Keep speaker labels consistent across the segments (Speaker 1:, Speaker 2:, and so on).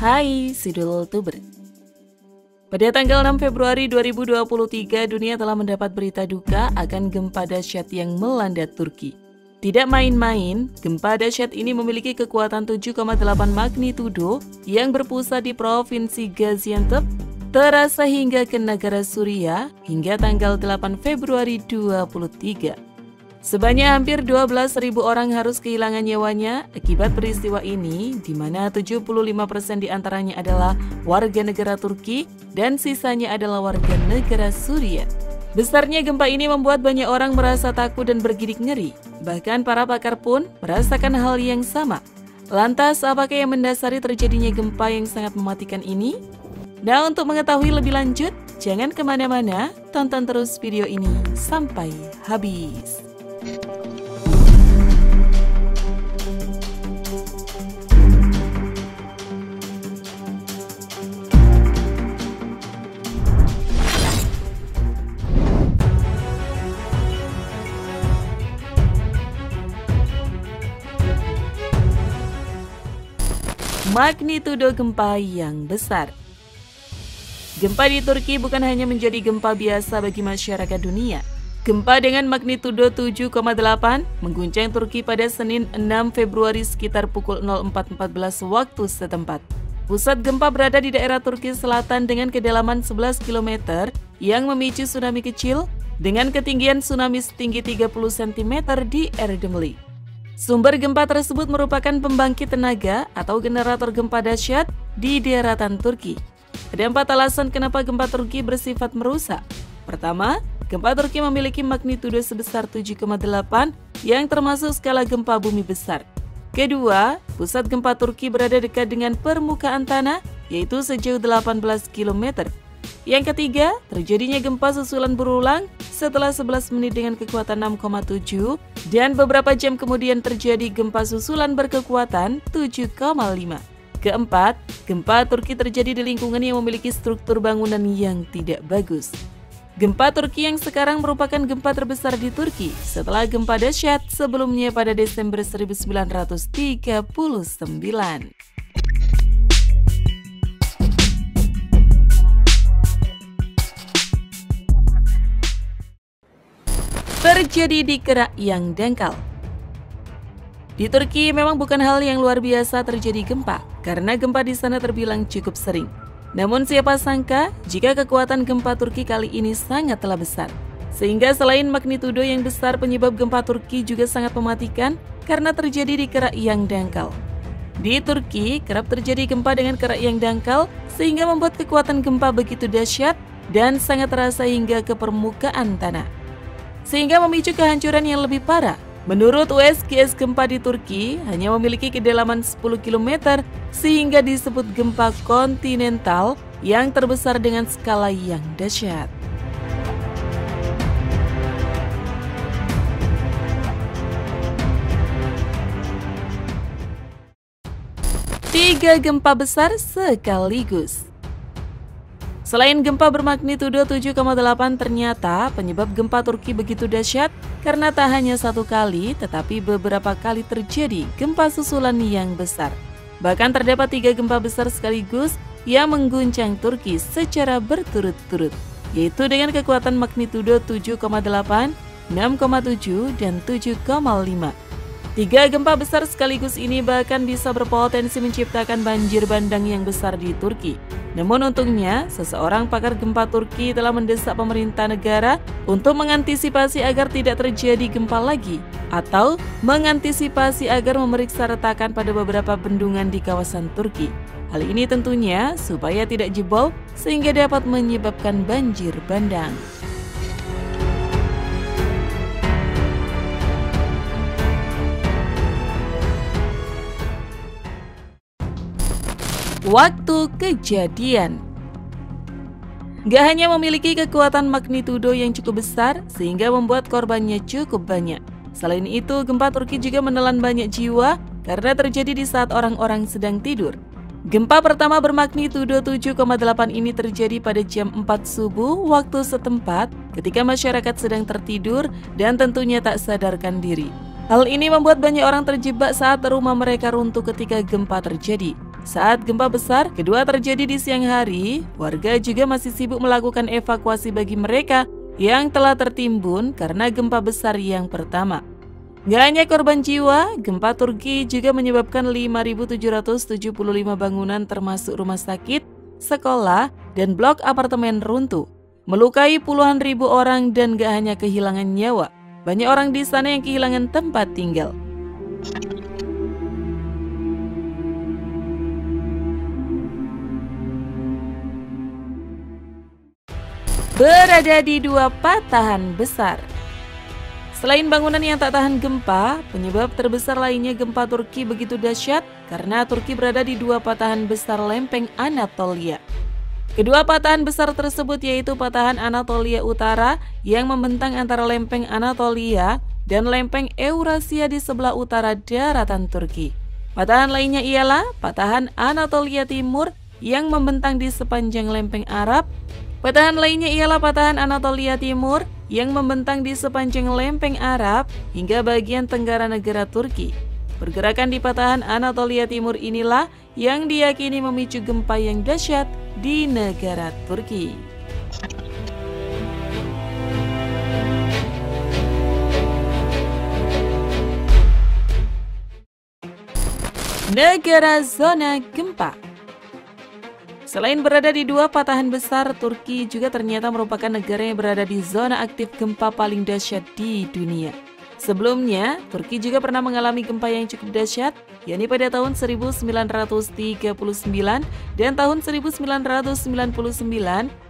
Speaker 1: Hai Sidul Tuber. Pada tanggal 6 Februari 2023, dunia telah mendapat berita duka akan gempa dahsyat yang melanda Turki. Tidak main-main, gempa dahsyat ini memiliki kekuatan 7,8 magnitudo yang berpusat di Provinsi Gaziantep, terasa hingga ke negara Suriah hingga tanggal 8 Februari 2023. Sebanyak hampir 12.000 orang harus kehilangan nyawanya akibat peristiwa ini, di mana 75% diantaranya adalah warga negara Turki dan sisanya adalah warga negara Suriah. Besarnya gempa ini membuat banyak orang merasa takut dan bergidik ngeri. Bahkan para pakar pun merasakan hal yang sama. Lantas, apakah yang mendasari terjadinya gempa yang sangat mematikan ini? Nah, untuk mengetahui lebih lanjut, jangan kemana-mana, tonton terus video ini sampai habis. Magnitudo gempa yang besar. Gempa di Turki bukan hanya menjadi gempa biasa bagi masyarakat dunia. Gempa dengan magnitudo 7,8 mengguncang Turki pada Senin 6 Februari sekitar pukul 04.14 waktu setempat. Pusat gempa berada di daerah Turki Selatan dengan kedalaman 11 km yang memicu tsunami kecil dengan ketinggian tsunami setinggi 30 cm di Erdemli. Sumber gempa tersebut merupakan pembangkit tenaga atau generator gempa dahsyat di daratan Turki. Ada 4 alasan kenapa gempa Turki bersifat merusak. Pertama, gempa Turki memiliki magnitudo sebesar 7,8 yang termasuk skala gempa bumi besar. Kedua, pusat gempa Turki berada dekat dengan permukaan tanah, yaitu sejauh 18 km. Yang ketiga, terjadinya gempa susulan berulang setelah 11 menit dengan kekuatan 6,7 dan beberapa jam kemudian terjadi gempa susulan berkekuatan 7,5. Keempat, gempa Turki terjadi di lingkungan yang memiliki struktur bangunan yang tidak bagus. Gempa Turki yang sekarang merupakan gempa terbesar di Turki setelah gempa dahsyat sebelumnya pada Desember 1939. Terjadi di Kerak yang dangkal. Di Turki memang bukan hal yang luar biasa terjadi gempa, karena gempa di sana terbilang cukup sering. Namun siapa sangka jika kekuatan gempa Turki kali ini sangatlah besar. Sehingga selain magnitudo yang besar, penyebab gempa Turki juga sangat mematikan karena terjadi di Kerak yang dangkal. Di Turki kerap terjadi gempa dengan kerak yang dangkal sehingga membuat kekuatan gempa begitu dahsyat dan sangat terasa hingga ke permukaan tanah, sehingga memicu kehancuran yang lebih parah. Menurut USGS, gempa di Turki hanya memiliki kedalaman 10 km sehingga disebut gempa kontinental yang terbesar dengan skala yang dahsyat. Tiga gempa besar sekaligus. Selain gempa bermagnitudo 7,8, ternyata penyebab gempa Turki begitu dahsyat karena tak hanya satu kali, tetapi beberapa kali terjadi gempa susulan yang besar. Bahkan terdapat 3 gempa besar sekaligus yang mengguncang Turki secara berturut-turut, yaitu dengan kekuatan magnitudo 7,8, 6,7, dan 7,5. 3 gempa besar sekaligus ini bahkan bisa berpotensi menciptakan banjir bandang yang besar di Turki. Namun untungnya, seseorang pakar gempa Turki telah mendesak pemerintah negara untuk mengantisipasi agar tidak terjadi gempa lagi, atau mengantisipasi agar memeriksa retakan pada beberapa bendungan di kawasan Turki. Hal ini tentunya supaya tidak jebol sehingga dapat menyebabkan banjir bandang. Waktu kejadian. Gak hanya memiliki kekuatan magnitudo yang cukup besar sehingga membuat korbannya cukup banyak. Selain itu, gempa Turki juga menelan banyak jiwa karena terjadi di saat orang-orang sedang tidur. Gempa pertama bermagnitudo 7,8 ini terjadi pada jam 4 subuh waktu setempat ketika masyarakat sedang tertidur dan tentunya tak sadarkan diri. Hal ini membuat banyak orang terjebak saat rumah mereka runtuh ketika gempa terjadi. Saat gempa besar kedua terjadi di siang hari, warga juga masih sibuk melakukan evakuasi bagi mereka yang telah tertimbun karena gempa besar yang pertama. Gak hanya korban jiwa, gempa Turki juga menyebabkan 5.775 bangunan termasuk rumah sakit, sekolah, dan blok apartemen runtuh, melukai puluhan ribu orang dan gak hanya kehilangan nyawa, banyak orang di sana yang kehilangan tempat tinggal. Berada di dua patahan besar. Selain bangunan yang tak tahan gempa, penyebab terbesar lainnya gempa Turki begitu dahsyat karena Turki berada di dua patahan besar lempeng Anatolia. Kedua patahan besar tersebut yaitu patahan Anatolia Utara yang membentang antara lempeng Anatolia dan lempeng Eurasia di sebelah utara daratan Turki. Patahan lainnya ialah patahan Anatolia Timur yang membentang di sepanjang lempeng Arab. Patahan lainnya ialah patahan Anatolia Timur yang membentang di sepanjang lempeng Arab hingga bagian tenggara negara Turki. Pergerakan di patahan Anatolia Timur inilah yang diyakini memicu gempa yang dahsyat di negara Turki. Negara zona gempa. Selain berada di dua patahan besar, Turki juga ternyata merupakan negara yang berada di zona aktif gempa paling dahsyat di dunia. Sebelumnya, Turki juga pernah mengalami gempa yang cukup dahsyat, yakni pada tahun 1939 dan tahun 1999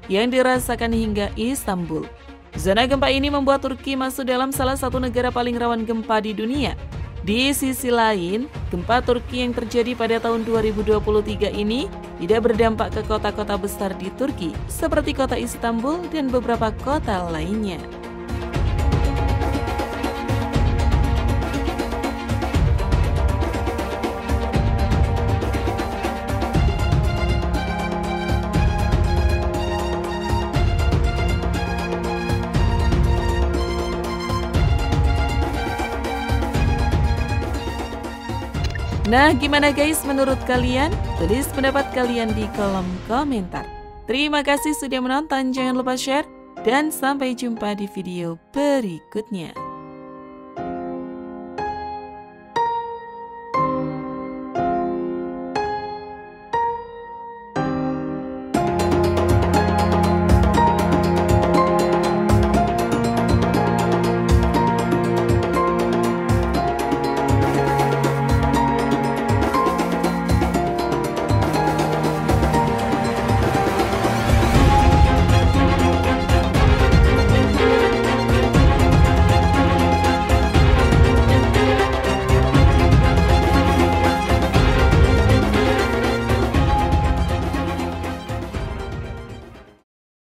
Speaker 1: yang dirasakan hingga Istanbul. Zona gempa ini membuat Turki masuk dalam salah satu negara paling rawan gempa di dunia. Di sisi lain, gempa Turki yang terjadi pada tahun 2023 ini tidak berdampak ke kota-kota besar di Turki, seperti kota Istanbul dan beberapa kota lainnya. Nah, gimana guys menurut kalian? Tulis pendapat kalian di kolom komentar. Terima kasih sudah menonton, jangan lupa share, dan sampai jumpa di video berikutnya.